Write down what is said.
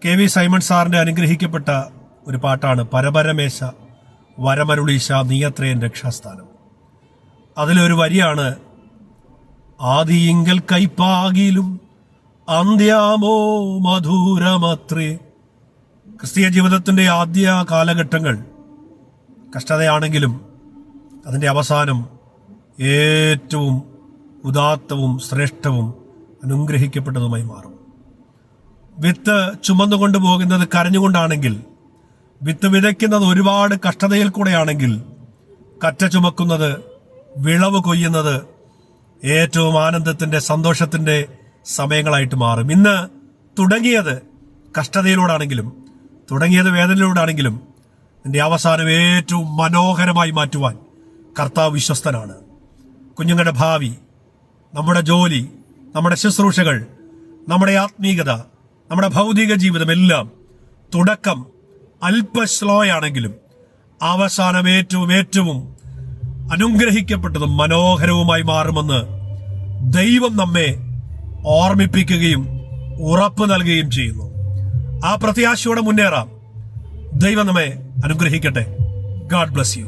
K V Simon സാറിന്റെ അനുഗ്രഹിക്കപ്പെട്ട ഒരു പാട്ടാണ് പരപരമേശ വരമരുളീശ നീയത്രയൻ രക്ഷാസ്ഥാനം. അതിലൊരു വരിയാണ്, ആദിയിങ്കൽ കൈപ്പാകിലും അന്ത്യാമോ മധുരമത്രേ. ക്രിസ്തീയ ജീവിതത്തിന്റെ ആദ്യ കാലഘട്ടങ്ങൾ കഷ്ടതയാണെങ്കിലും അതിൻ്റെ അവസാനം ഏറ്റവും ഉദാത്തവും ശ്രേഷ്ഠവും അനുഗ്രഹിക്കപ്പെട്ടതുമായി മാറും. വിത്ത് ചുമന്നുകൊണ്ട് പോകുന്നത് കരഞ്ഞുകൊണ്ടാണെങ്കിൽ, വിത്ത് വിതയ്ക്കുന്നത് ഒരുപാട് കഷ്ടതയിൽ കൂടെയാണെങ്കിൽ, കറ്റ ചുമക്കുന്നത്, വിളവ് കൊയ്യുന്നത് ഏറ്റവും ആനന്ദത്തിന്റെ സന്തോഷത്തിന്റെ സമയങ്ങളായിട്ട് മാറും. ഇന്ന് തുടങ്ങിയത് കഷ്ടതയിലൂടാണെങ്കിലും, തുടങ്ങിയത് വേദനയിലൂടാണെങ്കിലും, നിന്റെ അവസാനം ഏറ്റവും മനോഹരമായി മാറ്റുവാൻ കർത്താവ് വിശ്വസ്തനാണ്. കുഞ്ഞുങ്ങളുടെ ഭാവി, നമ്മുടെ ജോലി, നമ്മുടെ ശുശ്രൂഷകൾ, നമ്മുടെ ആത്മീയത, നമ്മുടെ ഭൗതിക ജീവിതം എല്ലാം തുടക്കം അല്പ സ്ലോയാണെങ്കിലും അവസാനം ഏറ്റവും അനുഗ്രഹിക്കപ്പെട്ടതും മനോഹരവുമായി മാറുമെന്ന് ദൈവം നമ്മെ ഓർമ്മിപ്പിക്കുകയും ഉറപ്പ് നൽകുകയും ചെയ്യുന്നു. ആ പ്രത്യാശയോടെ മുന്നേറാം. ദൈവം നമ്മെ അനുഗ്രഹിക്കട്ടെ. God bless you.